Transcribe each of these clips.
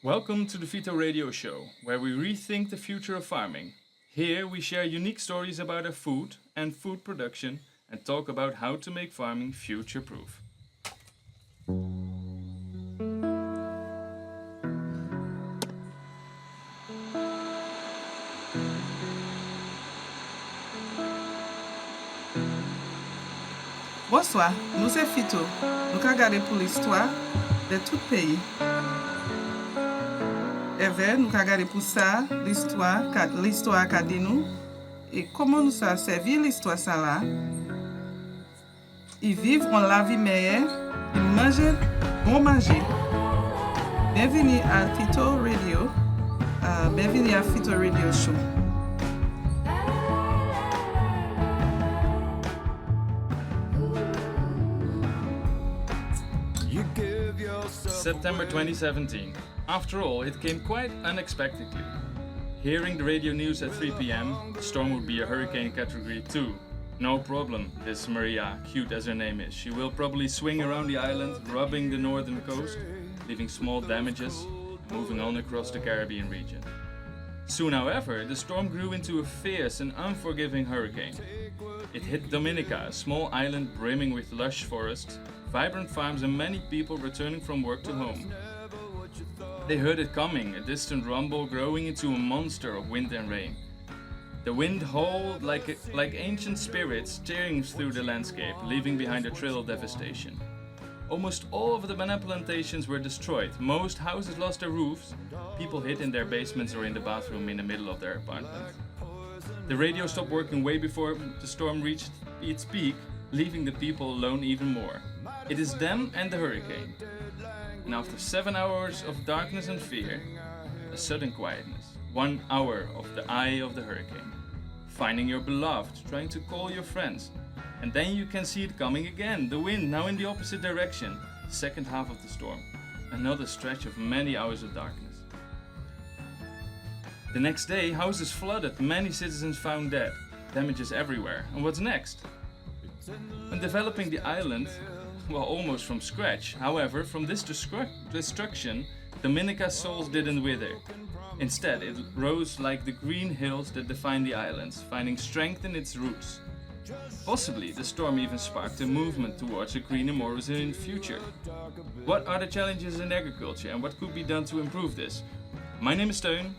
Welcome to the Phito Radio Show, where we rethink the future of farming. Here we share unique stories about our food and food production and talk about how to make farming future-proof. Bonsoir, nous c'est Phito. Nous allons regarder pour l'histoire de tout pays. Et nous allons regarder pour ça l'histoire qu'a dit nous et comment nous ça servi l'histoire ça là. Ils vivent en la vie meilleure, ils mangent bon manger. Bienvenue à Phito Radio. Bienvenue à Phito Radio Show. September 2017. After all, it came quite unexpectedly. Hearing the radio news at 3 p.m., the storm would be a hurricane category 2. No problem, this Maria, cute as her name is. She will probably swing around the island, rubbing the northern coast, leaving small damages, moving on across the Caribbean region. Soon, however, the storm grew into a fierce and unforgiving hurricane. It hit Dominica, a small island brimming with lush forests, vibrant farms and many people returning from work to home. They heard it coming, a distant rumble growing into a monster of wind and rain. The wind howled like ancient spirits tearing through the landscape, leaving behind a trail of devastation. Almost all of the banana plantations were destroyed, most houses lost their roofs, people hid in their basements or in the bathroom in the middle of their apartment. The radio stopped working way before the storm reached its peak, leaving the people alone even more. It is them and the hurricane. And after 7 hours of darkness and fear, a sudden quietness. 1 hour of the eye of the hurricane. Finding your beloved, trying to call your friends. And then you can see it coming again. The wind now in the opposite direction. The second half of the storm. Another stretch of many hours of darkness. The next day, houses flooded. Many citizens found dead. Damages everywhere. And what's next? When developing the island, well, almost from scratch. However, from this destruction, Dominica's souls didn't wither. Instead, it rose like the green hills that define the islands, finding strength in its roots. Possibly, the storm even sparked a movement towards a greener, more resilient future. What are the challenges in agriculture and what could be done to improve this? My name is Teun.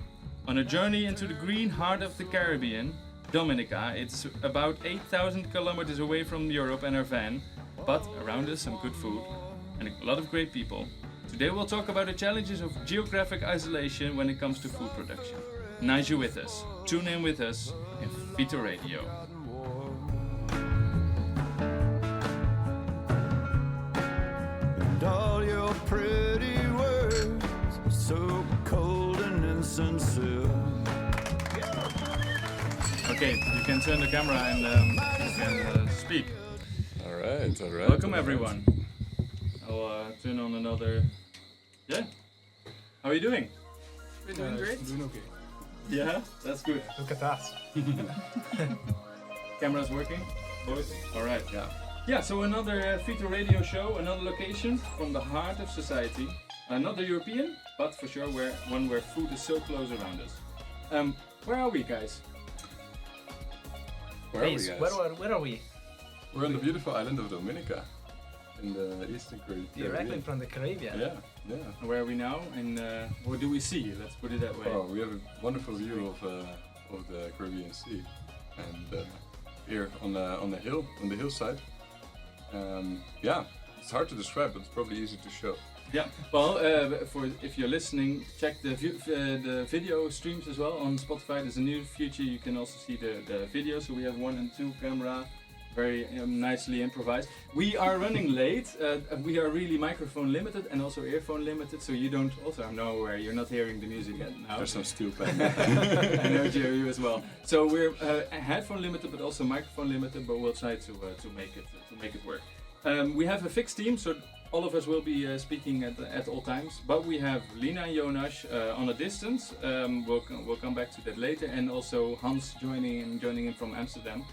On a journey into the green heart of the Caribbean, Dominica, it's about 8,000 kilometers away from Europe and our van, but around us some good food and a lot of great people. Today we'll talk about the challenges of geographic isolation when it comes to food production. Nice you're with us. Tune in with us in Phito Radio. And all your pretty words are so cold and insincere. Okay, you can turn the camera and you can speak. All right. Welcome everyone. I'll turn on another. Yeah. How are you doing? We're doing great. Doing okay. Yeah, that's good. Look at us. Camera's working, boys. All right. Yeah. Yeah. So another Phito Radio Show, another location from the heart of society. Not the European, but for sure one where food is so close around us. Where are we, guys? Where are we, guys? Where are we? We're on the beautiful island of Dominica, in the eastern Caribbean. Directly from the Caribbean. Yeah. Where are we now? And what do we see? Let's put it that way. Oh, we have a wonderful view of the Caribbean Sea, and here on the hillside. It's hard to describe, but it's probably easy to show. Yeah. Well, if you're listening, check the video streams as well on Spotify. There's a new feature. You can also see the video. So we have 1 and 2 camera. Very nicely improvised. We are running late. We are really microphone limited and also earphone limited, so you don't also know where you're not hearing the music yet now. There's some steel pen. I know you as well. So we're headphone limited, but also microphone limited. But we'll try to make it work. We have a fixed team, so all of us will be speaking at all times. But we have Lina and Jonas on a distance. We'll come back to that later, and also Hans joining in from Amsterdam.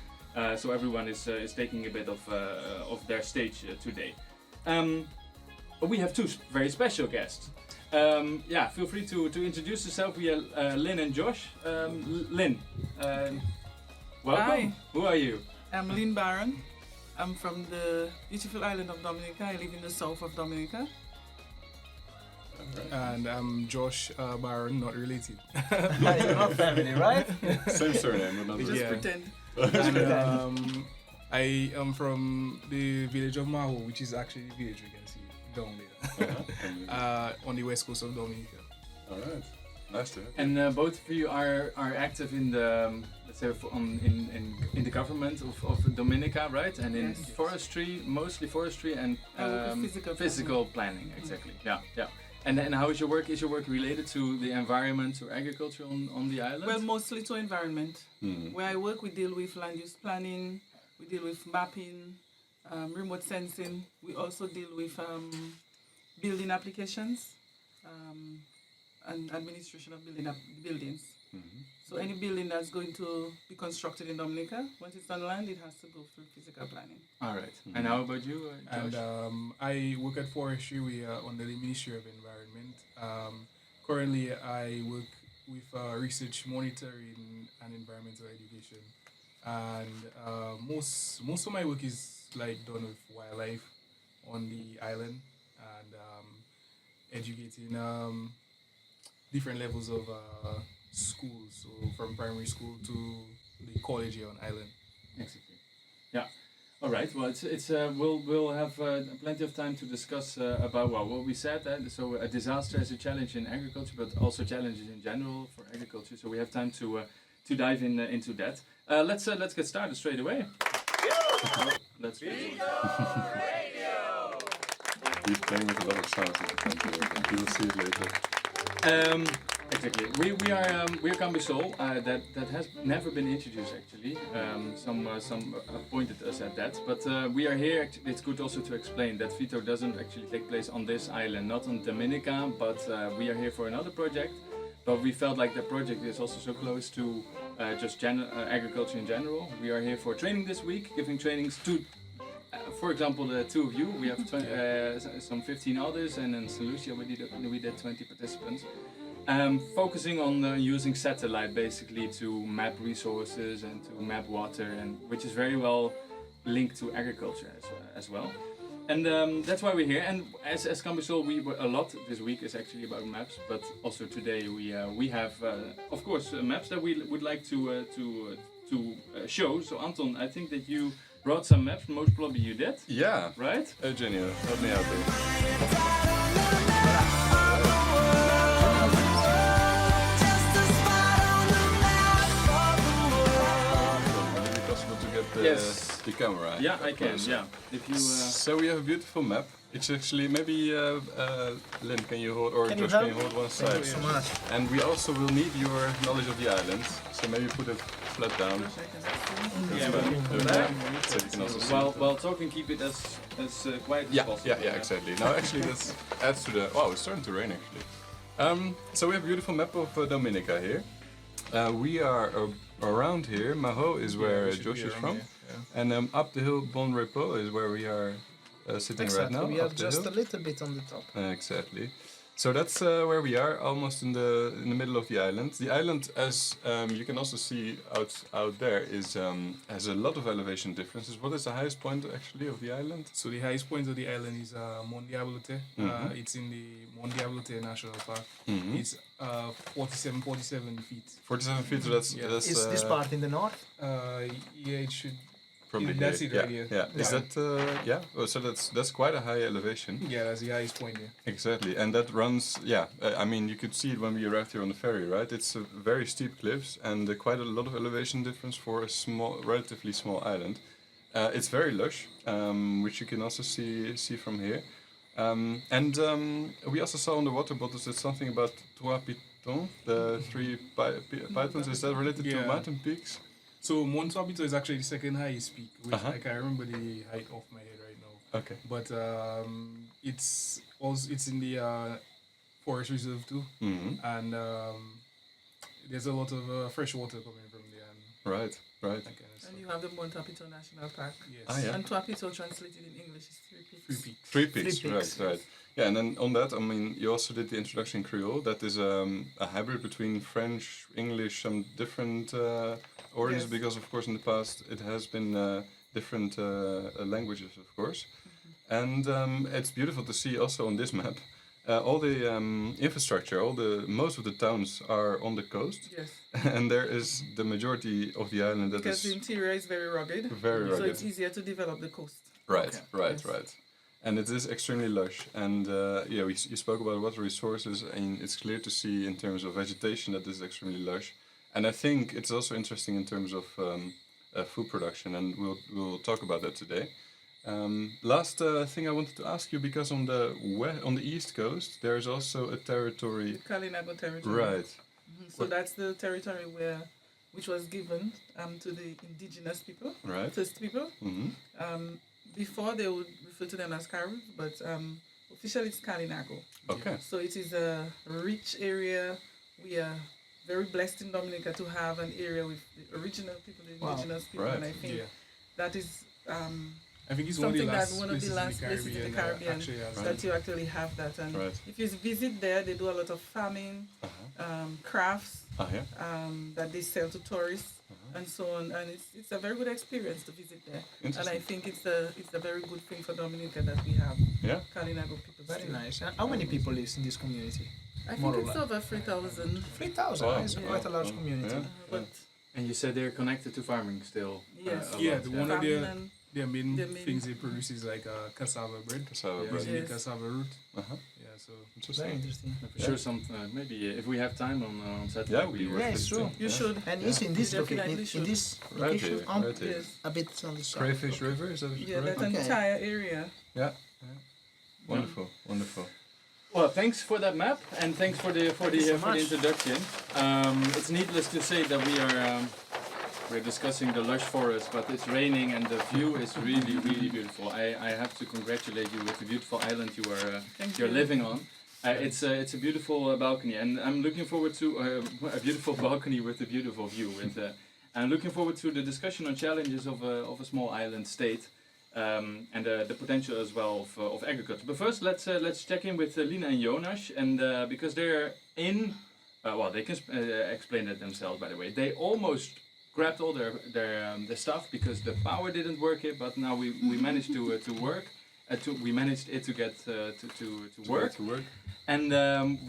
So everyone is taking a bit of their stage today. We have 2 very special guests. Yeah, feel free to introduce yourself. We are Lynn and Josh. Lynn, welcome. Hi. Who are you? I'm Lynn Barron. I'm from the beautiful island of Dominica. I live in the south of Dominica. And I'm Josh Barron, not related. You're not family, right? Same surname, but not Just Yeah. pretend. And I am from the village of Maho, which is actually the village we can see down there, on the west coast of Dominica. All right, nice to have you. And both of you are active in the let's say in the government of Dominica, right? And in Yes. forestry, mostly forestry and I work with physical planning. Exactly. Yeah, yeah. And how is your work? Is your work related to the environment or agriculture on the island? Well, mostly to environment. Mhm. Where I work, we deal with land use planning, we deal with mapping, remote sensing. We also deal with building applications and administration of buildings. Mhm. So any building that's going to be constructed in Dominica, once it's on land, it has to go through physical planning. All right. And how about you, Josh? And I work at Forestry. We are under the Ministry of Environment. Currently, I work with research monitoring and environmental education. And most of my work is like done with wildlife on the island and educating different levels of schools, so from primary school to the college here on island. Exactly. Yeah. All right. Well, it's we'll have plenty of time to discuss about what we said. So a disaster is a challenge in agriculture, but also challenges in general for agriculture. So we have time to dive into that. Let's get started straight away. Let's. He's playing with a lot of sounds at the front here. You will see it later. Exactly. We are Cambisol. That has never been introduced actually. Some pointed us at that, but we are here. It's good also to explain that Phito doesn't actually take place on this island, not on Dominica, but we are here for another project. But we felt like the project is also so close to just agriculture in general. We are here for training this week, giving trainings to, for example, the two of you. We have some 15 others, and in St. Lucia we did 20 participants. Focusing on using satellite basically to map resources and to map water, and which is very well linked to agriculture as well. And that's why we're here. And as Cambisol, we were a lot this week is actually about maps, but also today we have of course maps that we would like to show. So Anton, I think that you brought some maps. Most probably you did. Yeah. Right? Eugenio, help me out here. Would it be possible to get the camera? Yeah, I can. closer? Yeah. If you. So we have a beautiful map. It's actually maybe Lynn, can you hold, or Can you Josh, can you help? hold one Thank side? you so much. And we also will need your knowledge of the island. So maybe put it flat down. Yeah, That's but- better. So you can also see. While talking, keep it as quiet as possible. Yeah, exactly. Now actually this adds to the. Wow, it's starting to rain actually. So we have a beautiful map of Dominica here. We are around here. Maho is where Josh is from, and up the hill Bon Repos is where we are sitting right now. We are up the just hill. a little bit on the top. Exactly. So that's where we are, almost in the middle of the island. The island, as you can also see out there, is has a lot of elevation differences. What is the highest point actually of the island? So the highest point of the island is Mont Diablote. It's in the Mont Diablote National Park. It's 47 feet. 47 feet. So that's Is this part in the north? Yeah, it should. probably Yeah, that's here. it right here. Yeah. Is that yeah? Oh, so that's quite a high elevation. Yeah, that's the highest point here. Exactly, and that runs. Yeah, I mean you could see it when we arrived here on the ferry, right? It's very steep cliffs and quite a lot of elevation difference for a relatively small island. It's very lush, which you can also see from here. And we also saw on the water bottles that something about Trois Pitons, the three pythons. Is that related to Yeah. mountain peaks? So Mont Sabito is actually the second highest peak, which Uh-huh. I can't remember the height off my head right now. Okay. But it's in the forest reserve too, Mm-hmm. and there's a lot of fresh water coming from there. And Right. Right. That kind of stuff. And you have the Mount Apito National Park. Yes. Ah, yeah. And Tuapito translated in English is three peaks. 3 peaks. 3 peaks. Three peaks. Right. Yeah, and then on that, I mean, you also did the introduction in Creole. That is a hybrid between French, English, some different origins. Yes. Because of course in the past it has been different languages, of course. And it's beautiful to see also on this map. All the infrastructure, most of the towns are on the coast, Yes. and there is the majority of the island that Because the is interior is very rugged. very So rugged. it's easier to develop the coast. Right, Okay. right, Yes. right. And it is extremely lush. And yeah, you spoke about water resources, and it's clear to see in terms of vegetation that this is extremely lush. And I think it's also interesting in terms of food production, and we'll talk about that today. Last thing I wanted to ask you, because on the east coast there is also a territory. Kalinago territory. Right. So that's the territory which was given to the indigenous people, Right. first people. Mm-hmm. Before they would refer to them as Karus, but officially it's Kalinago. Okay. So it is a rich area. We are very blessed in Dominica to have an area with the original people, the Wow. indigenous people, Right. and I think Yeah. that is I think it's one of the something last that one of the last places in the Caribbean actually has that you actually have that. And Right. if you visit there, they do a lot of farming, crafts Ah, yeah. that they sell to tourists and so on. And it's a very good experience to visit there. And I Interesting. think it's a very good thing for Dominica that we have Yeah. Kalinago people. Very still. nice. And how many people live in this community? I More think or it's less. over 3,000. 3,000. Wow. It's Yeah. quite a large community. Yeah. But And you said they're connected to farming still. yes, a Yeah, lot, the yeah. one of farming their and their main their main- things they produce is like cassava bread. Cassava Yeah. bread. Using Yes. the cassava root. Uh-huh. Yeah, so Very Interesting. interesting. For sure, some maybe if we have time on Saturday. Yeah, it'd be we worth Yeah, it's visiting. true. you Yeah. should. And is in this Definitely location, in should. this Right location, here. Right here. Yes. a bit on the south. Crayfish River, is that Yeah, correct? that Okay. entire area. Yeah. Wonderful. Wonderful. Well, thanks for that map, and thanks for the so much. introduction. It's needless to say that we're discussing the lush forest, but it's raining and the view is really, really beautiful. I have to congratulate you with the beautiful island Thank you're you. living on. It's a beautiful balcony, and I'm looking forward to a beautiful balcony with a beautiful view. I'm looking forward to the discussion on challenges of a small island state. And the potential as well of agriculture. But first, let's check in with Lina and Jonas, and because they're in, well, they can explain it themselves. By the way, they almost grabbed all their stuff because the power didn't work here, but now we managed to work. We managed it to get to work. To work. And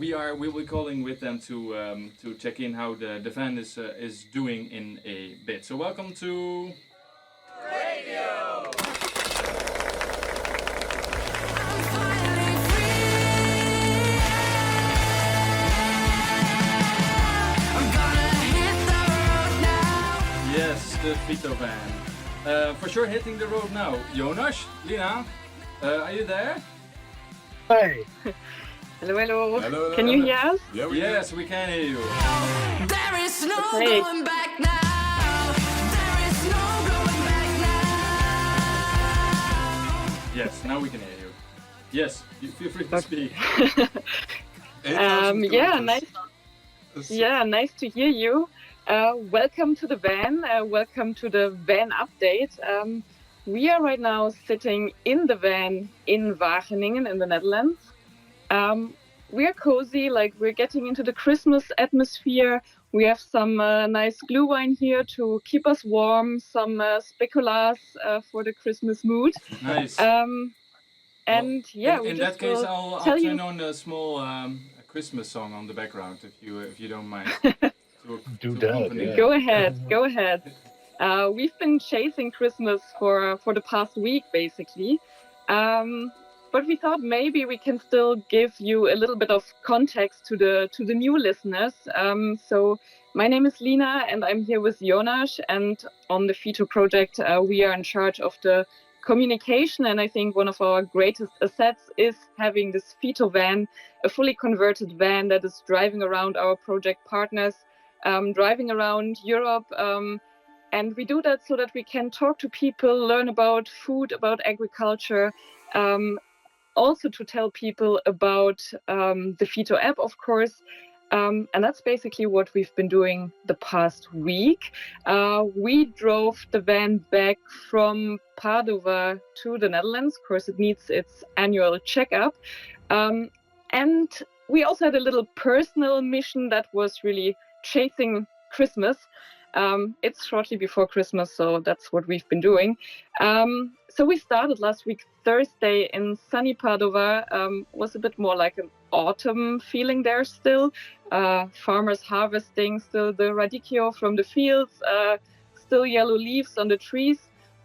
we will be calling with them to check in how the van is doing in a bit. So welcome to. Yes, the Phito van. For sure hitting the road now. Jonas, Lina, are you there? Hi. Hello, hello. Hello, Can you hear us? Yeah, we Yes, we can hear you. There is no Okay. going back now. There is no going back now. Yes, now we can hear you. Yes, you feel free to speak. 8,000 Yeah, kilometers. nice. That's- Yeah, nice to hear you. Welcome to the van. Welcome to the van update. We are right now sitting in the van in Wageningen in the Netherlands. We are cozy, like we're getting into the Christmas atmosphere. We have some nice glue wine here to keep us warm, some speculas for the Christmas mood. Nice. And yeah, in we that just case, will I'll tell you. turn on a small Christmas song on the background if you don't mind. Go ahead, go ahead. We've been chasing Christmas for the past week, basically. But we thought maybe we can still give you a little bit of context to the new listeners. So my name is Lina, and I'm here with Jonas. And on the Phito project, we are in charge of the communication. And I think one of our greatest assets is having this Phito van, a fully converted van that is driving around our project partners, driving around Europe. And we do that so that we can talk to people, learn about food, about agriculture, also to tell people about the Phito app, of course, And that's basically what we've been doing the past week. We drove the van back from Padova to the Netherlands. Of course, it needs its annual checkup. And we also had a little personal mission that was really chasing Christmas. It's shortly before Christmas, so that's what we've been doing. So we started last week, Thursday, in sunny Padova. Was a bit more like an autumn feeling there still. Farmers harvesting still the radicchio from the fields, still yellow leaves on the trees.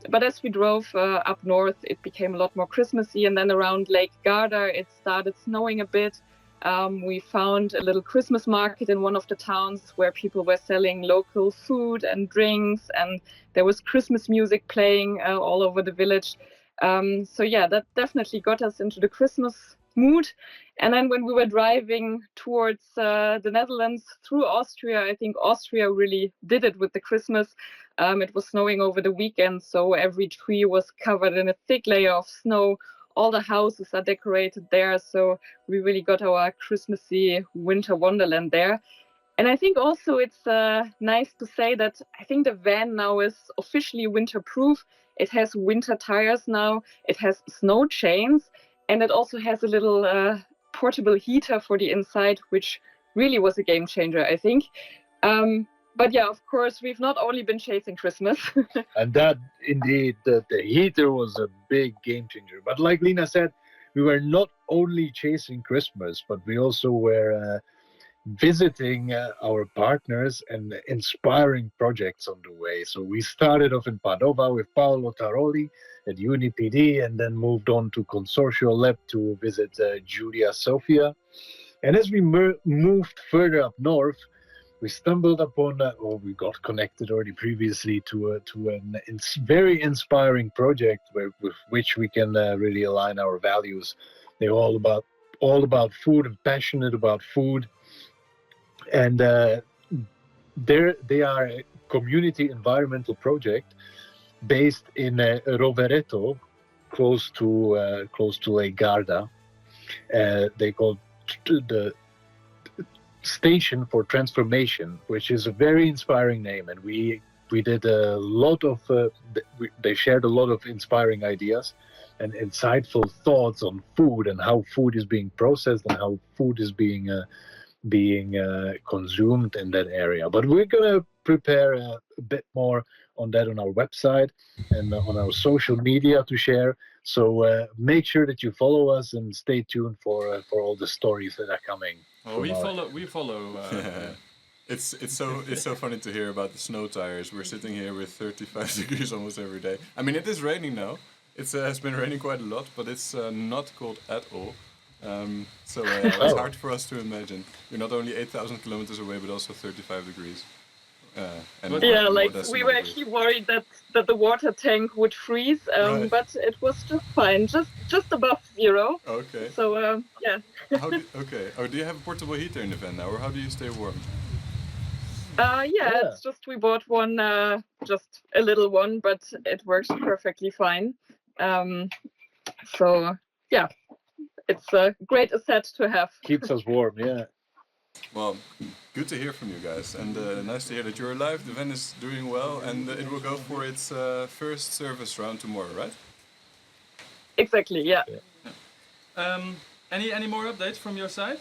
But as we drove up north, it became a lot more Christmassy. And then around Lake Garda, it started snowing a bit. We found a little Christmas market in one of the towns where people were selling local food and drinks, and there was Christmas music playing all over the village. So yeah, that definitely got us into the Christmas mood. And then when we were driving towards the Netherlands through Austria, I think Austria really did it with the Christmas. It was snowing over the weekend, so every tree was covered in a thick layer of snow. All the houses are decorated there, so we really got our Christmassy winter wonderland there. And I think also it's nice to say that I think the van now is officially winter-proof. It has winter tires now, it has snow chains, and it also has a little portable heater for the inside, which really was a game changer, I think. But yeah, of course, we've not only been chasing Christmas. And that, indeed, the heater was a big game changer. But like Lina said, we were not only chasing Christmas, but we also were visiting our partners and inspiring projects on the way. So we started off in Padova with Paolo Taroli at UniPD, and then moved on to Consortio Lab to visit Julia Sofia. And as we moved further up north, we stumbled upon, or we got connected already previously to a very inspiring project with which we can really align our values. They're all about food and passionate about food, and they are a community environmental project based in Rovereto, close to Lake Garda. They call the Station for Transformation, which is a very inspiring name, and we did a lot of they shared a lot of inspiring ideas and insightful thoughts on food and how food is being processed and how food is being consumed in that area. But we're gonna prepare a bit more on that on our website and on our social media to share. So make sure that you follow us and stay tuned for all the stories that are coming. Oh, we follow. It's so funny to hear about the snow tires. We're sitting here with 35 degrees almost every day. I mean, it is raining now. It has been raining quite a lot, but it's not cold at all. So it's hard for us to imagine. We're not only 8,000 kilometers away, but also 35 degrees. Yeah, like we were actually worried that the water tank would freeze, Right. but it was just fine, just above zero. Okay. So yeah. Okay. Oh, do you have a portable heater in the van now, or how do you stay warm? Yeah, it's just we bought one, just a little one, but it works perfectly fine. So yeah, it's a great asset to have. Keeps us warm, yeah. Well, good to hear from you guys, and nice to hear that you're alive. The van is doing well, and it will go for its first service round tomorrow, right? Exactly, yeah. Any more updates from your side?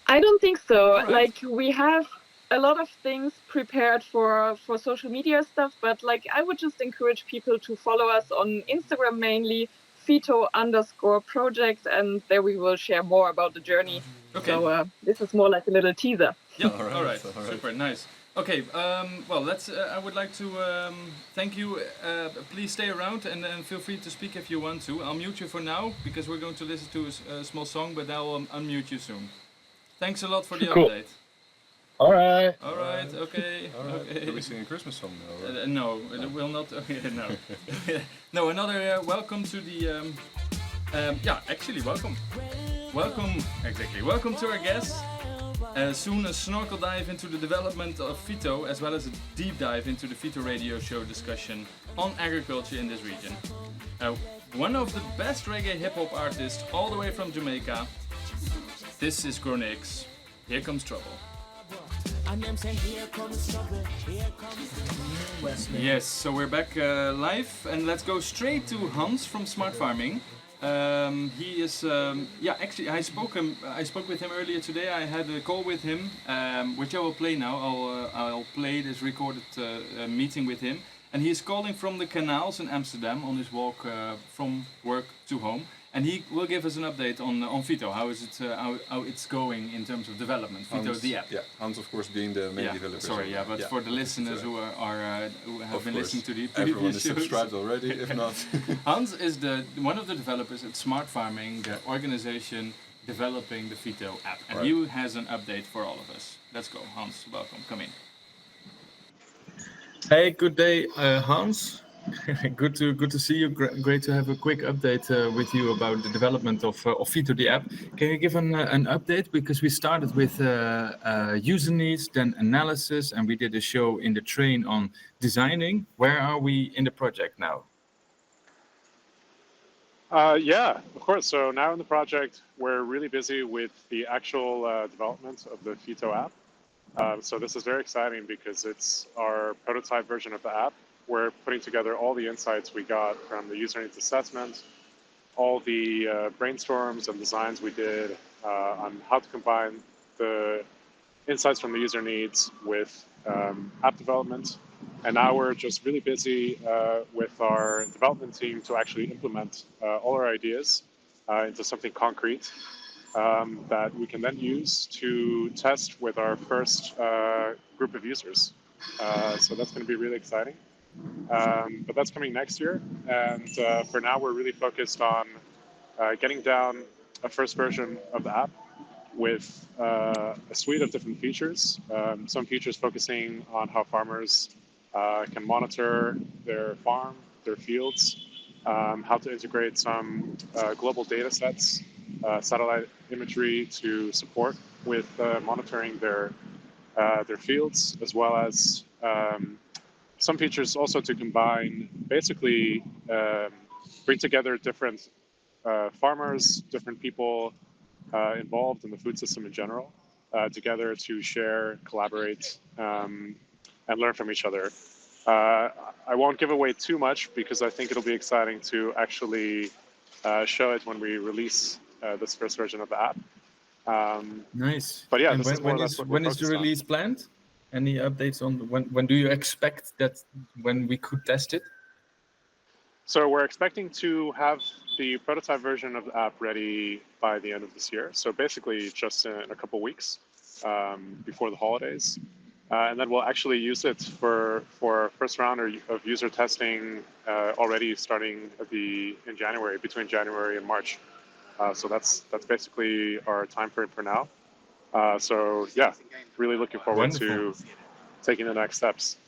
I don't think so. Alright. Like we have a lot of things prepared for social media stuff, but like I would just encourage people to follow us on Instagram mainly, Phito_project, and there we will share more about the journey. Okay. So this is more like a little teaser. Yeah. All right, All right. all right. Super nice. Okay. Well, let's. I would like to thank you. Please stay around and feel free to speak if you want to. I'll mute you for now because we're going to listen to a small song, but I'll unmute you soon. Thanks a lot for the Cool. update. All right. All right. Okay. All right. Okay. Are we singing a Christmas song now? Or? No, it will not. Okay, no. No, another welcome to the. Yeah, actually, welcome. Welcome, exactly. Welcome to our guests. Soon a snorkel dive into the development of Phito, as well as a deep dive into the Phito Radio Show discussion on agriculture in this region. One of the best reggae hip hop artists, all the way from Jamaica, This is Chronix. Here comes trouble. And them say, here comes trouble, here comes trouble. Yes, so we're back live, and let's go straight to Hans from Smart Farming. He is, actually, I spoke with him earlier today. I had a call with him, which I will play now. I'll play this recorded meeting with him, and he is calling from the canals in Amsterdam on his walk from work to home. And he will give us an update on Phito. How is it? How it's going in terms of development? Phito, the app. Yeah, Hans, of course, being the main developer. Sorry, but for the listeners who have been listening to the previous everyone is shows. subscribed already. If not, Hans is one of the developers at Smart Farming, the organization developing the Phito app, and he has an update for all of us. Let's go, Hans. Welcome. Come in. Hey, good day, Hans. Good to see you. Great to have a quick update with you about the development of Phito the app. Can you give an update? Because we started with user needs, then analysis, and we did a show in the train on designing. Where are we in the project now? Yeah, of course. So now in the project, we're really busy with the actual development of the Phito app. So this is very exciting because it's our prototype version of the app. We're putting together all the insights we got from the user needs assessment, all the brainstorms and designs we did on how to combine the insights from the user needs with app development. And now we're just really busy with our development team to actually implement all our ideas into something concrete that we can then use to test with our first group of users. So that's going to be really exciting. But that's coming next year, and for now we're really focused on getting down a first version of the app with a suite of different features. Some features focusing on how farmers can monitor their farm, their fields, how to integrate some global data sets, satellite imagery to support with monitoring their fields, as well as some features also to combine, basically bring together different farmers, different people involved in the food system in general, together to share, collaborate, and learn from each other. I won't give away too much because I think it'll be exciting to actually show it when we release this first version of the app. Nice. But yeah, and when is the release planned? Any updates on when do you expect that when we could test it? So we're expecting to have the prototype version of the app ready by the end of this year. So basically just in a couple weeks before the holidays. And then we'll actually use it for first round of user testing already starting in January, between January and March. So that's basically our time frame for now. So yeah, really looking forward to taking the next steps.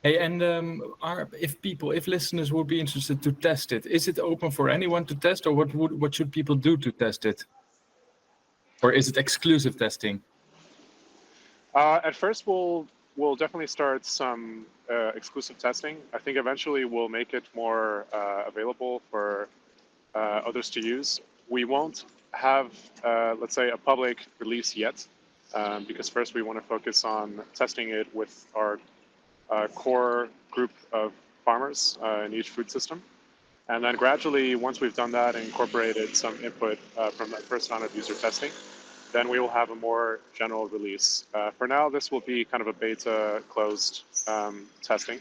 Hey, and if listeners would be interested to test it, is it open for anyone to test, or what should people do to test it? Or is it exclusive testing? At first, we'll definitely start some exclusive testing. I think eventually we'll make it more available for others to use. We won't have, let's say, a public release yet, because first we want to focus on testing it with our core group of farmers in each food system. And then gradually, once we've done that and incorporated some input from that first round of user testing, then we will have a more general release. For now, this will be kind of a beta closed testing,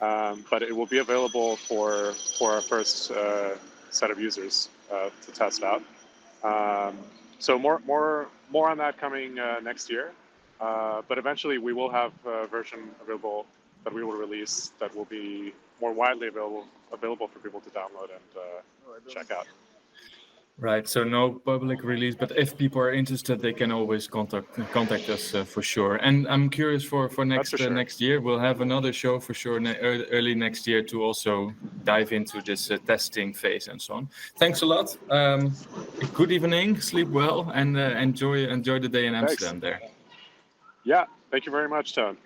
but it will be available for our first set of users to test out. So more on that coming next year, but eventually we will have a version available that we will release that will be more widely available for people to download and check out. Right, so no public release, but if people are interested, they can always contact us for sure. And I'm curious for next year, we'll have another show for sure early next year to also dive into this testing phase and so on. Thanks a lot. Good evening, sleep well, and enjoy the day in Amsterdam. Thanks. There. Yeah, thank you very much, Toon.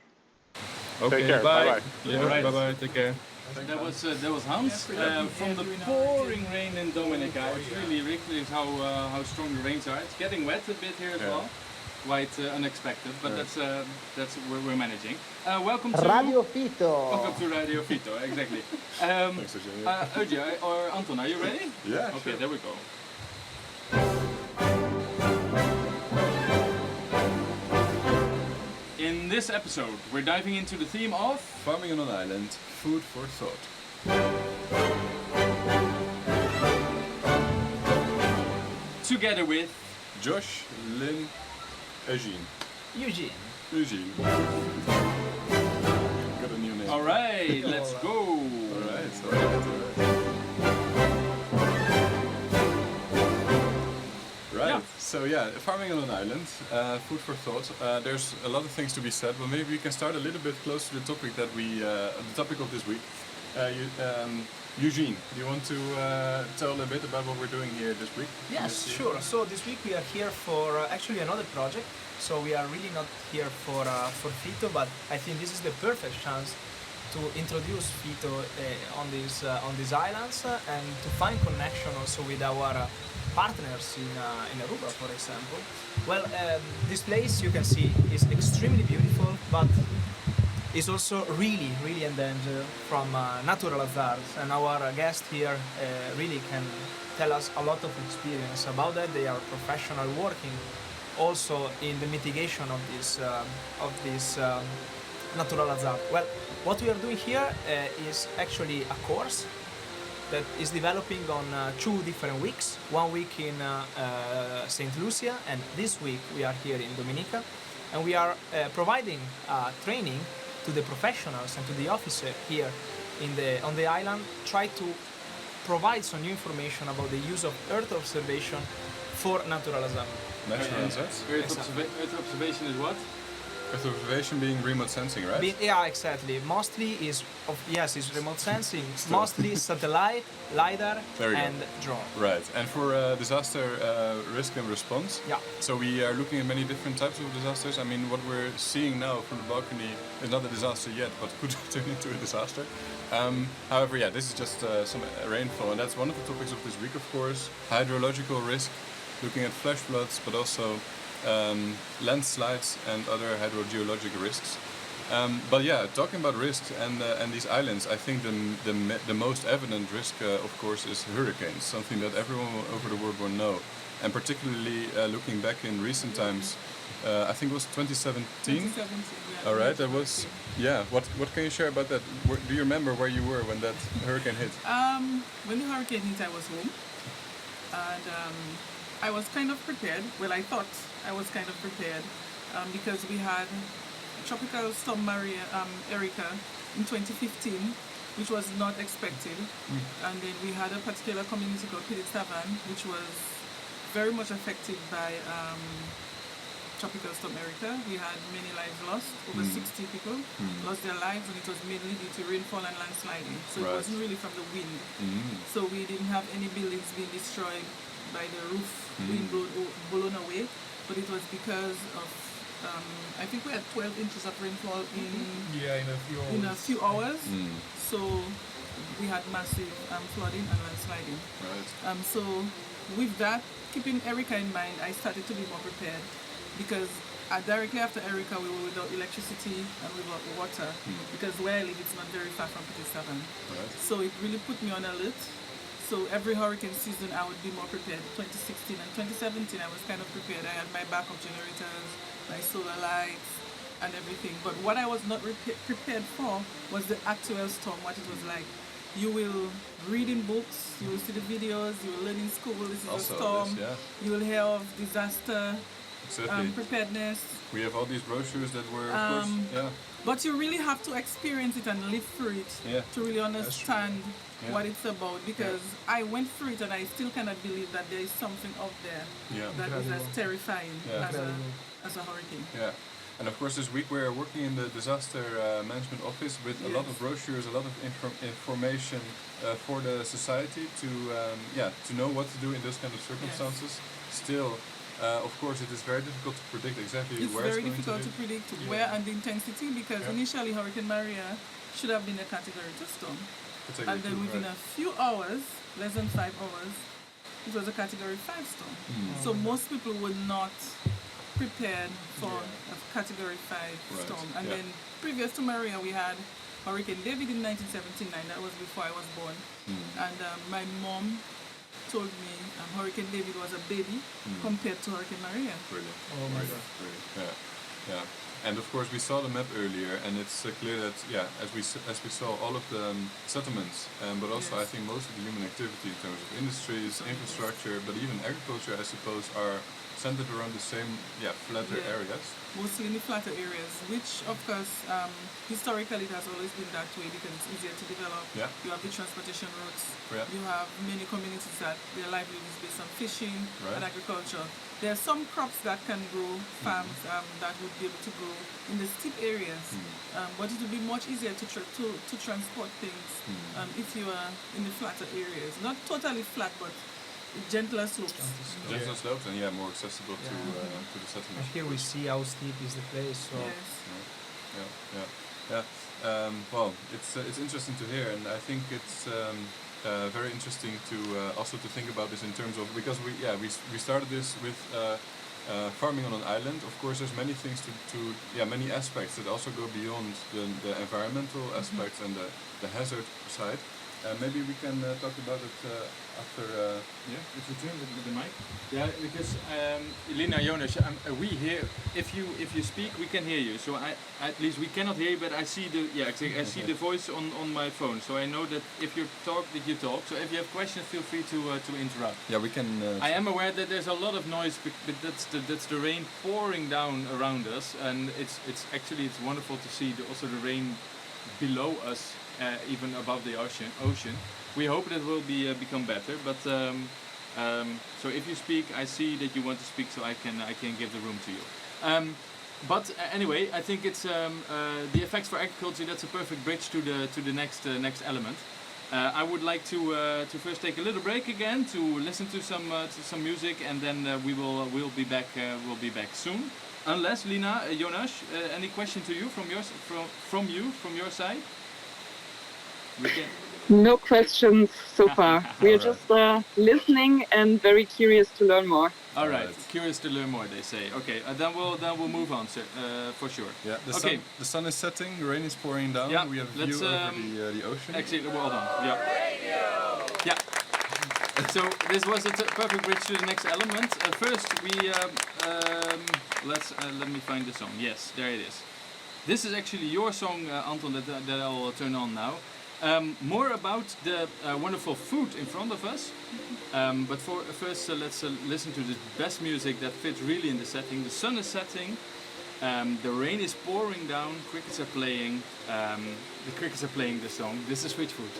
Okay, take care. Bye. Bye-bye. Yeah, bye-bye. Take care. That was Hans from the pouring rain in Dominica. It's really ridiculous how strong the rains are. It's getting wet a bit here as well. Quite unexpected, but that's where we're managing. Welcome to Radio Phito. Welcome to Radio Phito, exactly. Thanks, Eugenio. Eugenio or Anton, are you ready? Yeah. Okay, sure. there we go. In this episode, we're diving into the theme of Farming on an island, food for thought. together with Josh, Lynn, Eugene. Eugene. Got a new name. All right, let's go. All right. Right. Yeah. So yeah, farming on an island, food for thought. There's a lot of things to be said, but maybe we can start a little bit close to the topic that the topic of this week. Eugene, do you want to tell a bit about what we're doing here this week? Yes, sure. So this week we are here for actually another project. So we are really not here for Phito, but I think this is the perfect chance to introduce Phito on these islands and to find connection also with our partners in Aruba, for example. Well, this place you can see is extremely beautiful, but is also really in danger from natural hazards, and our guest here really can tell us a lot of experience about that. They are professional working also in the mitigation of this natural hazard. Well, what we are doing here is actually a course that is developing on 2 different weeks. 1 week in St. Lucia, and this week we are here in Dominica, and we are providing training to the professionals and to the officer here on the island, try to provide some new information about the use of Earth observation for natural hazard. Natural hazards? Earth observation is what? Earth observation being remote sensing, right? Yeah, exactly. Mostly is remote sensing. Mostly satellite, lidar, and drone. Right. And for disaster risk and response. Yeah. So we are looking at many different types of disasters. I mean, what we're seeing now from the balcony is not a disaster yet, but could turn into a disaster. However, yeah, this is just some rainfall, and that's one of the topics of this week, of course. Hydrological risk, looking at flash floods, but also landslides and other hydrogeologic risks. But yeah, talking about risks and these islands, I think the most evident risk, of course, is hurricanes, something that everyone over the world will know. And particularly looking back in recent times, I think it was 2017. 2017, yeah. All right, that was, yeah. What can you share about that? Do you remember where you were when that hurricane hit? When the hurricane hit, I was home, and I was kind of prepared. Well, I thought I was kind of prepared because we had Tropical Storm Erika in 2015, which was not expected. And then we had a particular community called Padova, which was very much affected by Tropical Storm Erika. We had many lives lost. Over 60 people lost their lives, and it was mainly due to rainfall and landsliding. So it wasn't really from the wind. So we didn't have any buildings being destroyed by the roof being blown away, but it was because of I think we had 12 inches of rainfall in a few hours. So we had massive flooding and landsliding. Right. So with that, keeping Erika in mind, I started to be more prepared because directly after Erika we were without electricity and without water because where I live it's not very far from Padova. Right. So it really put me on alert. So every hurricane season I would be more prepared. 2016 and 2017 I was kind of prepared. I had my backup generators, my solar lights and everything. But what I was not prepared for was the actual storm, what it was like. You will read in books, you will see the videos, you will learn in school, this is Also a storm. this, yeah. You will hear of disaster, preparedness. We have all these brochures that were, of course, yeah. But you really have to experience it and live through it to really understand what it's about, because I went through it and I still cannot believe that there is something out there that is as terrifying as a hurricane. Yeah. And of course this week we're working in the disaster management office with a lot of brochures, a lot of information for the society to know what to do in those kind of circumstances. Still, of course, it is very difficult to predict exactly It's where very it's going difficult to to be. predict where and the intensity because initially Hurricane Maria should have been a Category 2 storm. Category And then 2, within right. a few hours, less than 5 hours, it was a Category 5 storm. So most people were not prepared for a Category 5 storm. And then previous to Maria, we had Hurricane David in 1979. That was before I was born. And my mom told me Hurricane David was a baby compared to Hurricane Maria. Brilliant. Oh my God. Brilliant. Yeah. And of course, we saw the map earlier, and it's clear that as we saw all of the settlements, but also I think most of the human activity in terms of industries, infrastructure, but even agriculture, I suppose, are centered around the same flatter areas. Mostly in the flatter areas, which of course historically it has always been that way because it's easier to develop. Yeah. You have the transportation routes. Yeah. You have many communities that their livelihood is based on fishing and Right. agriculture. There are some crops that can grow, farms that would be able to grow in the steep areas, but it would be much easier to transport things if you are in the flatter areas. Not totally flat, but gentler slopes. Gentler slopes and more accessible to the And settlements. here we see how steep is the place. So Yes. Well, it's interesting to hear, and I think it's very interesting to also to think about this in terms of because we started this with farming on an island. Of course, there's many things many aspects that also go beyond the environmental aspects and the hazard side. Maybe we can talk about it after. If you turn the mic. Yeah, because Lina, Jonas, we hear if you speak, we can hear you. So at least we cannot hear you, but I see I see the voice on my phone. So I know that if you talk, that you talk. So if you have questions, feel free to interrupt. Yeah, we can. I am aware that there's a lot of noise, but that's the rain pouring down around us, and it's actually wonderful to see also the rain below us. Even above the ocean. We hope that will become better. But so if you speak, I see that you want to speak, so I can give the room to you. But anyway, I think it's the effects for agriculture. That's a perfect bridge to the next element. I would like to first take a little break again to listen to some music, and then we'll be back. We'll be back soon. Unless Lina, Jonas, any question to you from your side? No questions so far. We're just listening and very curious to learn more. All right, curious to learn more, they say. Okay, then we'll move on, sir, for sure. Yeah, the sun is setting, the rain is pouring down. Yeah, we have a view over the ocean. Actually, well done. Yeah. So this was a perfect bridge to the next element. First, we let me find the song. Yes, there it is. This is actually your song, Anton, that I'll turn on now. More about the wonderful food in front of us. But first, let's listen to the best music that fits really in the setting. The sun is setting, the rain is pouring down, crickets are playing. The crickets are playing the song. This is Switchfoot,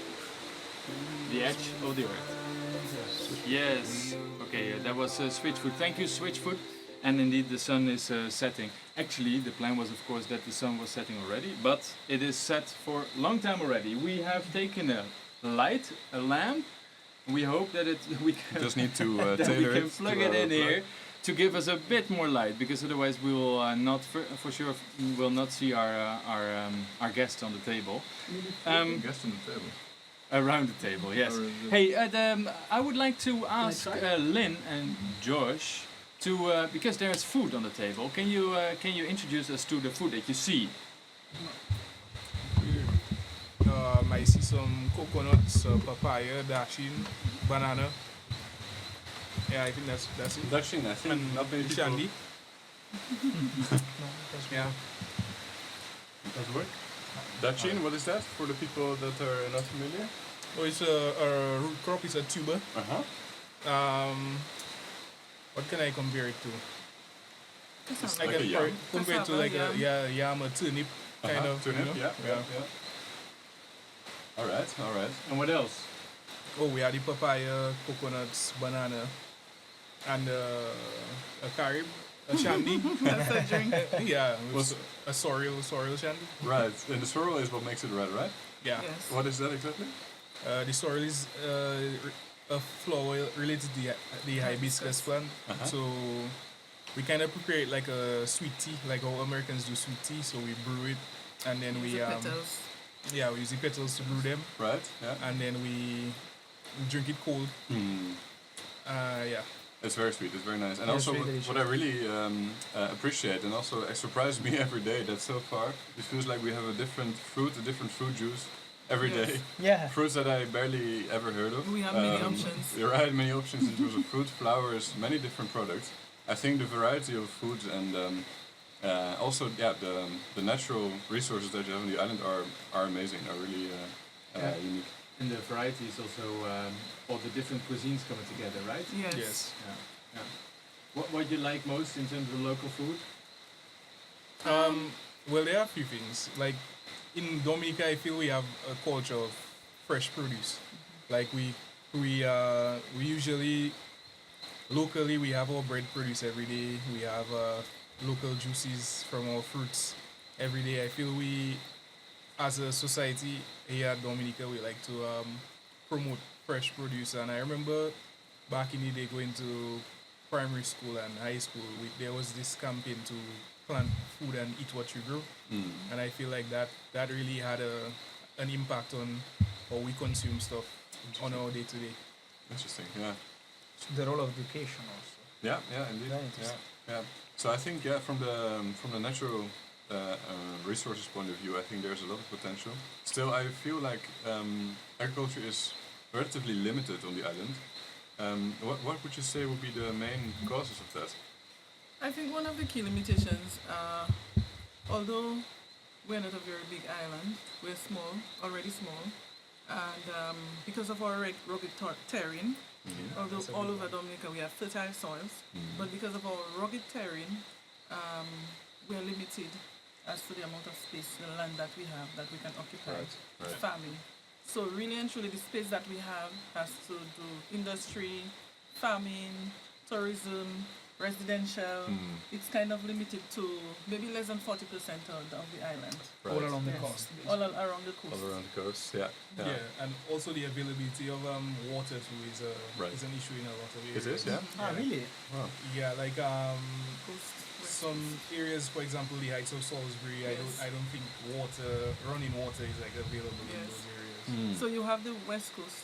The Edge of the Earth. Yes. Okay, that was Switchfoot. Thank you, Switchfoot. And indeed, the sun is setting. Actually, the plan was, of course, that the sun was setting already, but it is set for a long time already. We have taken a lamp. We hope that we can just need to that tailor we can it plug it in here to give us a bit more light, because otherwise we will not, for sure, will not see our guests on the table. Guests on the table. Around the table, yes. Hey, I would like to ask Lynn and Josh. Because there's food on the table, can you introduce us to the food that you see? I see some coconuts, papaya, dasheen, banana. Yeah, I think that's it. Dasheen, I think and not many people. shandy. Yeah. Does it work? Dasheen, what is that for the people that are not familiar? Oh, it's a root crop. It's a tuber. What can I compare it to? I can compare it to like a yam or turnip kind of. Turnip, you know? yeah. All right. And what else? Oh, we have the papaya, coconuts, banana, and a carib, a shandy. That's a drink. Yeah, with a sorrel shandy. Right, and the sorrel is what makes it red, right? Yeah. Yes. What is that exactly? The sorrel is a flower related to the hibiscus plant. So we kind of prepare it like a sweet tea, like how Americans do sweet tea. So we brew it, and then we The petals. yeah, we use the petals to brew them, Right? Yeah. and then we drink it cold. Yeah. It's very sweet. It's very nice. And Yeah, also, it's really what I really appreciate, and also it surprised me every day, that so far it feels like we have a different fruit juice every Yes. day. Yeah. Fruits that I barely ever heard of. We have many options. You're right, many options in terms of fruit, flowers, many different products. I think the variety of foods and also the natural resources that you have on the island are amazing, are really unique. And the variety is also all the different cuisines coming together, right? Yes. Yes. Yeah. What you like most in terms of local food? Well, there are a few things. Like in Dominica, I feel we have a culture of fresh produce. Like we usually locally we have our bread produce every day. We have local juices from our fruits every day. I feel we, as a society here at Dominica, we like to promote fresh produce. And I remember back in the day going to primary school and high school, there was this campaign to plant food and eat what you grow. And I feel like that really had an impact on how we consume stuff on our day to day. Interesting, yeah. So the role of education also. Yeah, indeed. Very interesting. Yeah. So I think from the natural resources point of view, I think there's a lot of potential. Still, I feel like agriculture is relatively limited on the island. What would you say would be the main causes of that? I think one of the key limitations, although we're not a very big island, we're small, already small, and because of our rugged terrain, although all over Dominica we have fertile soils, but because of our rugged terrain, we are limited as to the amount of space, the land that we have, that we can occupy Right. farming. So really and truly the space that we have has to do industry, farming, tourism, residential. It's kind of limited to maybe less than 40% of the island. Right. All along the Yes. coast. All around the coast. All around the coast, yeah. Yeah, and also the availability of water too Right. is an issue in a lot of areas. It is, yeah. Ah, really? Wow. Yeah, like Coast, some areas, for example, the heights of Salisbury, Yes. I don't think running water is like available in Yes. those areas. So you have the west coast,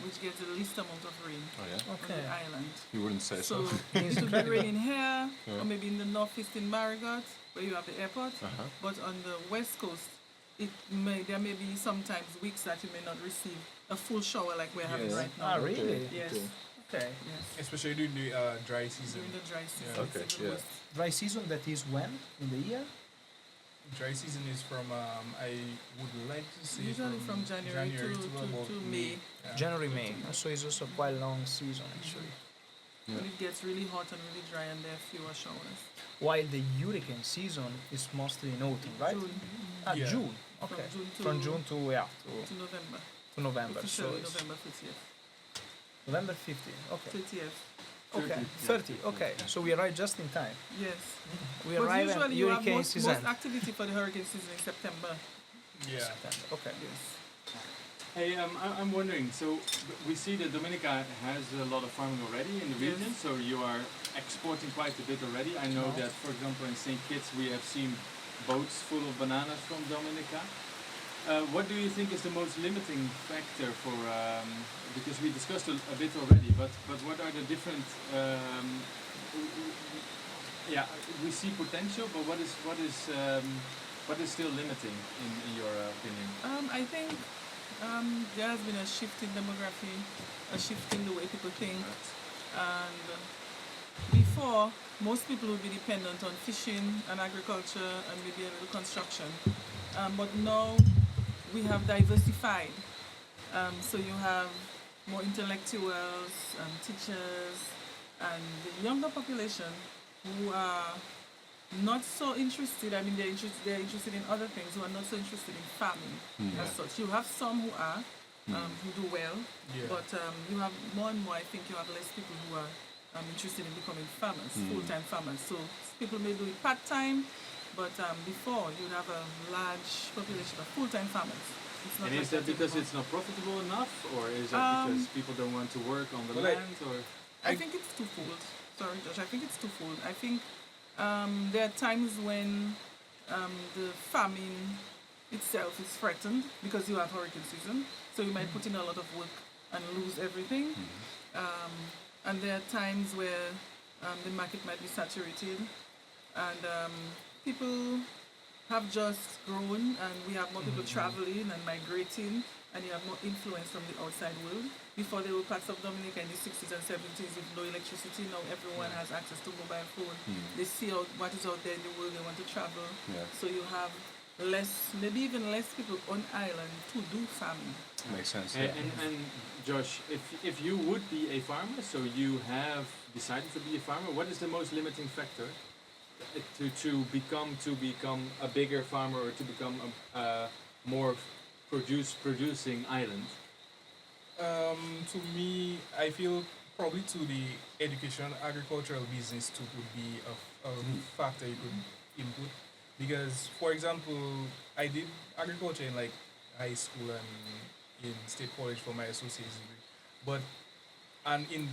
which gets the least amount of rain Oh yeah. on Okay. the island. You wouldn't say so. So it will be raining here, Yeah. or maybe in the northeast in Marigot, where you have the airport. Uh-huh. But on the west coast, there may be sometimes weeks that you may not receive a full shower like we're having right now. Ah, really? Yes. Okay. Yes. Especially during the dry season. During the dry season. Yeah. it's Okay, even yeah. worse. Dry season, that is when? In the year? Dry season is from I would like to say Usually from January about to May. Yeah. January, May. So it's also quite a long season actually. When it gets really hot and really dry and there are fewer showers. While the hurricane season is mostly in autumn, right? June. Ah, Yeah. June. Okay. June From June to to November. November. So Officially it's November 30th. November 15th. Okay. 30th. Okay. 30. Okay. So we arrive just in time. Yes. We But arrive at usually you have hurricane most season. activity for the hurricane season in September. Yeah. September. Okay. Yes. Hey, I'm wondering, so we see that Dominica has a lot of farming already in the Yes. region, so you are exporting quite a bit already. I know that, for example, in St. Kitts we have seen boats full of bananas from Dominica. What do you think is the most limiting factor for, because we discussed a bit already, but what are the different, we see potential, but what is still limiting in your opinion? I think there has been a shift in demography, a shift in the way people think, and before most people would be dependent on fishing and agriculture and maybe a little construction, but now we have diversified. So you have more intellectuals and teachers and the younger population who are not so interested. I mean, they're interested in other things, who are not so interested in farming as such. You have some who are, who do well, Yeah. but you have more and more, I think you have less people who are interested in becoming farmers, full-time farmers. So people may do it part-time, but before you would have a large population of full-time farmers. It's not And like is that because anymore. it's not profitable enough, or is that because people don't want to work on the Well, land, or? I think it's twofold. Sorry, Josh. I think it's twofold. I think there are times when the farming itself is threatened because you have hurricane season. So you might put in a lot of work and lose everything. And there are times where the market might be saturated and people have just grown and we have more people traveling and migrating and you have more influence from the outside world. Before there were parts of Dominica in the 60s and 70s with no electricity. Now everyone has access to mobile phone. They see what is out there in the world, they want to travel. So you have less, maybe even less people on island to do farming. Makes sense. And Josh, if you would be a farmer, so you have decided to be a farmer, what is the most limiting factor to become a bigger farmer or to become a more producing island? To me, I feel probably to the education, agricultural business too would be a factor you could input. Because, for example, I did agriculture in like high school and in state college for my associate's degree. But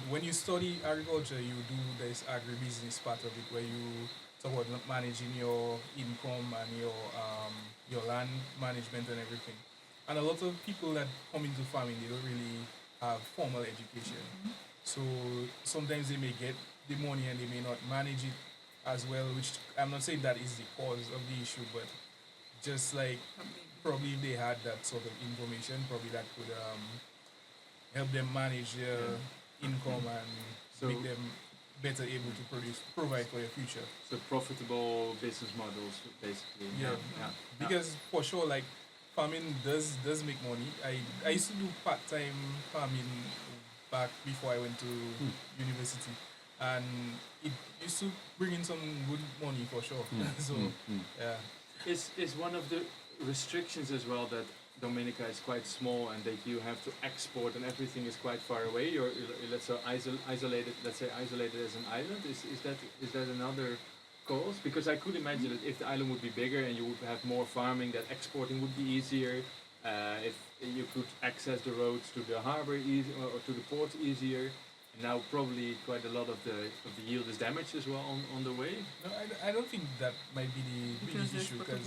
when you study agriculture, you do this agribusiness part of it where you talk about managing your income and your land management and everything. And a lot of people that come into farming, they don't really have formal education. So sometimes they may get the money and they may not manage it as well, which I'm not saying that is the cause of the issue, but just like probably if they had that sort of information, probably that could help them manage their income and make them better able to provide for their future. So profitable business models, basically. Yeah. Because for sure, like farming does make money. I used to do part-time farming back before I went to university, and it used to bring in some good money for sure. So Is one of the restrictions as well that Dominica is quite small and that you have to export and everything is quite far away? You're let's say isolated as an island. Is that another cause? Because I could imagine that if the island would be bigger and you would have more farming, that exporting would be easier. If you could access the roads to the harbor or to the port easier. Now probably quite a lot of the yield is damaged as well on the way. No, I don't think that might be the biggest issue because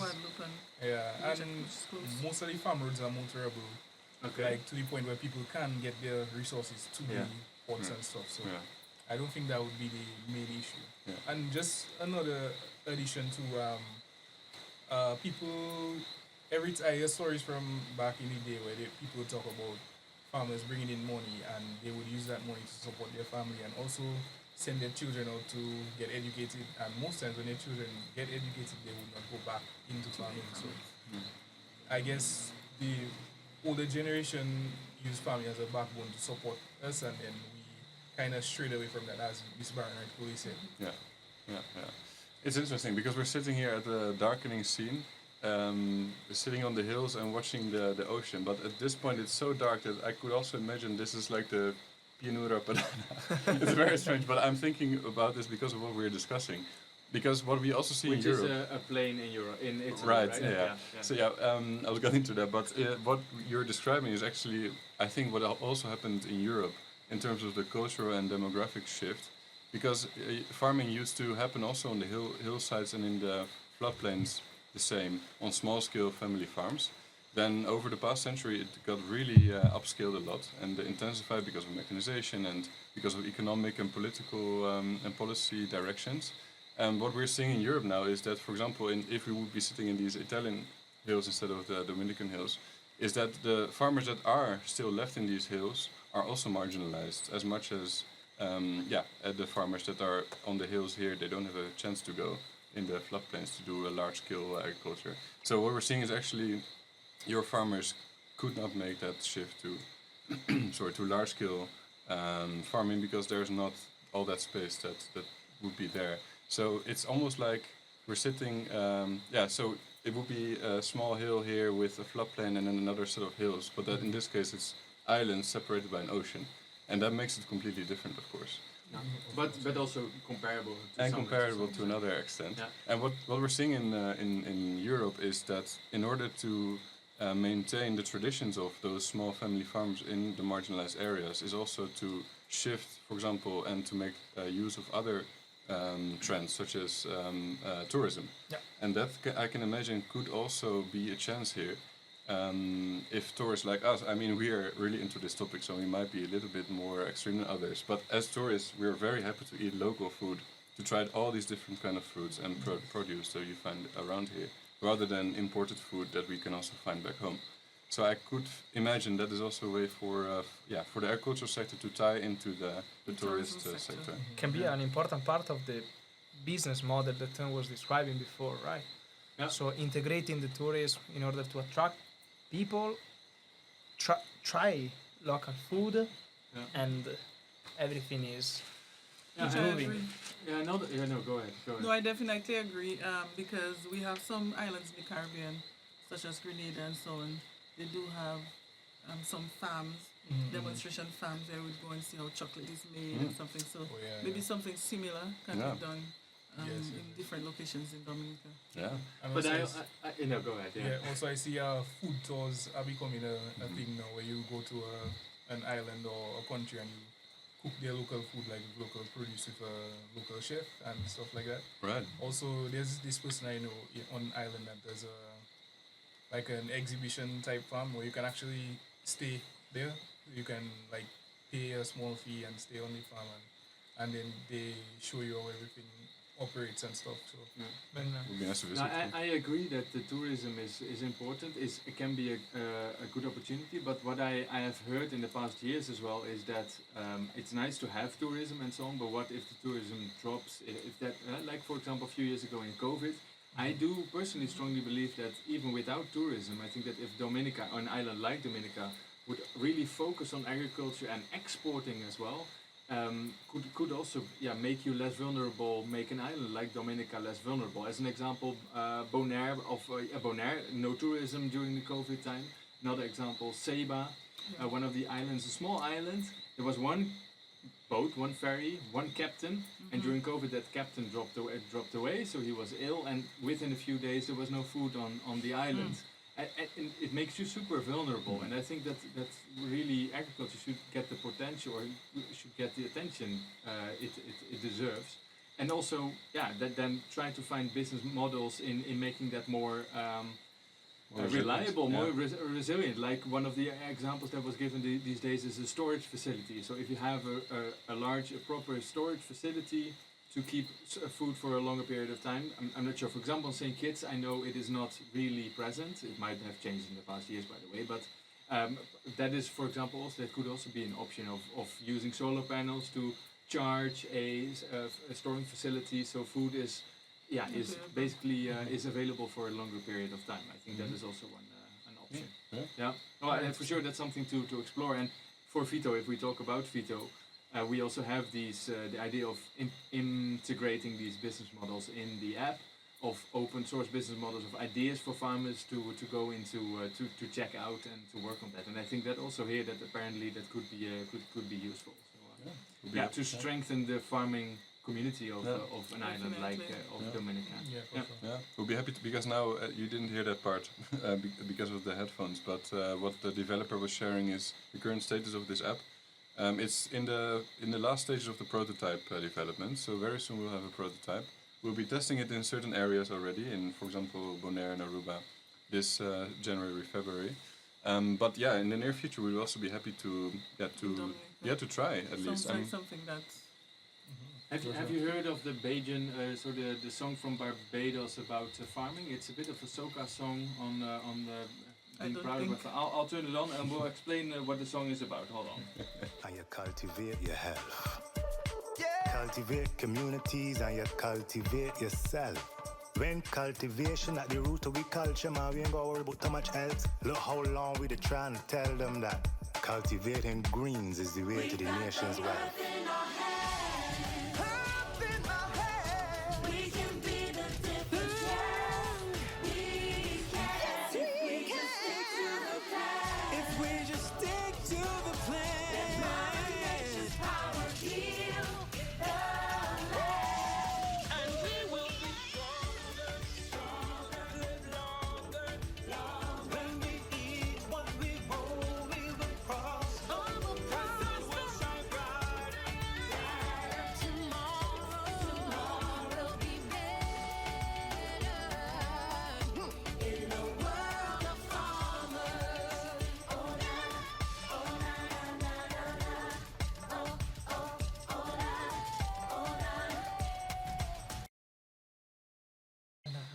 and most of the farm roads are motorable, like to the point where people can get their resources to the ports and stuff. So I don't think that would be the main issue. And just another addition to people. I hear stories from back in the day where people talk about farmers bringing in money and they would use that money to support their family and also send their children out to get educated, and most times when their children get educated they would not go back into farming. So I guess the older generation use farming as a backbone to support us, and then we kind of strayed away from that, as Ms. Barron rightfully said. It's interesting because we're sitting here at the darkening scene, sitting on the hills and watching the ocean, but at this point it's so dark that I could also imagine this is like the Pianura Padana. It's very strange, but I'm thinking about this because of what we're discussing. Because what we also see in Europe... Which is a plane in Europe, in Italy, right? Yeah. So I was getting to that, but what you're describing is actually, I think, what also happened in Europe in terms of the cultural and demographic shift. Because farming used to happen also on the hillsides and in the floodplains, the same, on small-scale family farms. Then over the past century it got really upscaled a lot and intensified because of mechanization and because of economic and political and policy directions. And what we're seeing in Europe now is that, for example, if we would be sitting in these Italian hills instead of the Dominican hills, is that the farmers that are still left in these hills are also marginalized as much as the farmers that are on the hills here, they don't have a chance to go in the floodplains to do a large-scale agriculture. So what we're seeing is actually your farmers could not make that shift to to large-scale farming because there's not all that space that would be there. So it's almost like we're sitting, so it would be a small hill here with a floodplain and then another set of hills, but that in this case it's islands separated by an ocean. And that makes it completely different, of course. But also comparable. To another extent. Yeah. And what we're seeing in Europe is that in order to maintain the traditions of those small family farms in the marginalized areas is also to shift, for example, and to make use of other trends such as tourism. Yeah. And that I can imagine could also be a chance here. If tourists like us, I mean, we are really into this topic, so we might be a little bit more extreme than others. But as tourists, we are very happy to eat local food, to try all these different kind of fruits and produce that you find around here, rather than imported food that we can also find back home. So I could imagine that is also a way for the agricultural sector to tie into the tourist sector. Can be an important part of the business model that Tom was describing before, right? Yeah. So integrating the tourism in order to attract people, try local food, and everything is I moving. agree. No, go ahead. No, I definitely agree because we have some islands in the Caribbean, such as Grenada and so on. They do have some farms, demonstration farms where we go and see how chocolate is made and something. So maybe something similar can be done in different locations in Dominica. Yeah. But go ahead. Yeah. Also, I see food tours are becoming a thing now, where you go to an island or a country and you cook their local food, like local produce with a local chef and stuff like that. Right. Also, there's this person I know on island that does like an exhibition type farm where you can actually stay there. You can like pay a small fee and stay on the farm, and then they show you how everything operates and stuff. So Would be nice to visit. I agree that the tourism is important. It can be a good opportunity, but what I have heard in the past years as well is that it's nice to have tourism and so on, but what if the tourism drops? If that, like for example, a few years ago in COVID, I do personally strongly believe that even without tourism, I think that if Dominica, or an island like Dominica, would really focus on agriculture and exporting as well, could also make you less vulnerable, make an island like Dominica less vulnerable. As an example, Bonaire, no tourism during the COVID time. Another example, Ceiba, one of the islands, a small island. There was one boat, one ferry, one captain, and during COVID that captain dropped away, so he was ill, and within a few days there was no food on the island. And it makes you super vulnerable, and I think that really agriculture should get the potential, or should get the attention it deserves. And also, then try to find business models in making that more reliable, more resilient. Like one of the examples that was given these days is a storage facility. So if you have a proper storage facility to keep food for a longer period of time, I'm not sure. For example, in St. Kitts, I know it is not really present. It might have changed in the past years, by the way, but that is, for example, that could also be an option of using solar panels to charge a storing facility, so food is basically is available for a longer period of time. I think that is also an option. Yeah. And for sure that's something to explore. And for Phito, if we talk about Phito, we also have the idea of integrating these business models in the app, of open source business models, of ideas for farmers to go into to check out and to work on that. And I think that also here that apparently that could be useful. So, to strengthen the farming community of an island like Dominica. We'll be happy to, because now you didn't hear that part because of the headphones, but what the developer was sharing is the current status of this app. It's in the last stages of the prototype development, so very soon we'll have a prototype. We'll be testing it in certain areas already, in, for example, Bonaire and Aruba, this January, February. But in the near future we'll also be happy to try at least. Sounds like something that's... Have you heard of the Bajan, the song from Barbados about farming? It's a bit of a soca song on the being proud of it. I'll turn it on and we'll explain what the song is about. Hold on. And you cultivate your health. Cultivate communities and you cultivate yourself. When cultivation at the root of we culture, man, we ain't gonna worry about too much else. Look how long we trying to tell them that cultivating greens is the way to the nation's wealth.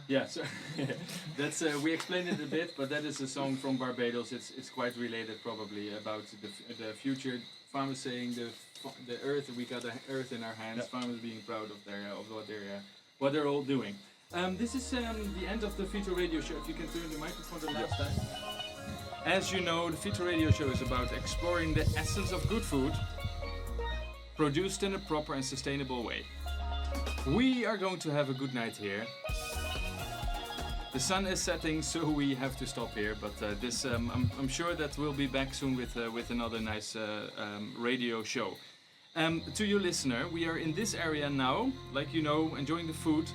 Yeah, so that's we explained it a bit, but that is a song from Barbados. It's quite related probably about the future. Farmers saying the earth, we got the earth in our hands. Yeah. Farmers being proud of what they're all doing. This is the end of the Phito Radio Show. If you can turn the microphone the last time. As you know, the Phito Radio Show is about exploring the essence of good food, produced in a proper and sustainable way. We are going to have a good night here. The sun is setting, so we have to stop here. But I'm sure that we'll be back soon with another nice radio show. To you, listener, we are in this area now, like you know, enjoying the food.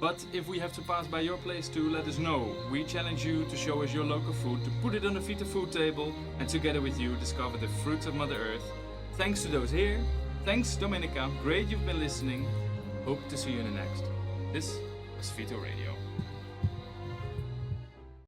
But if we have to pass by your place too, let us know. We challenge you to show us your local food, to put it on the Phito food table, and together with you discover the fruits of Mother Earth. Thanks to those here. Thanks, Dominica. Great you've been listening. Hope to see you in the next. This was Phito Radio.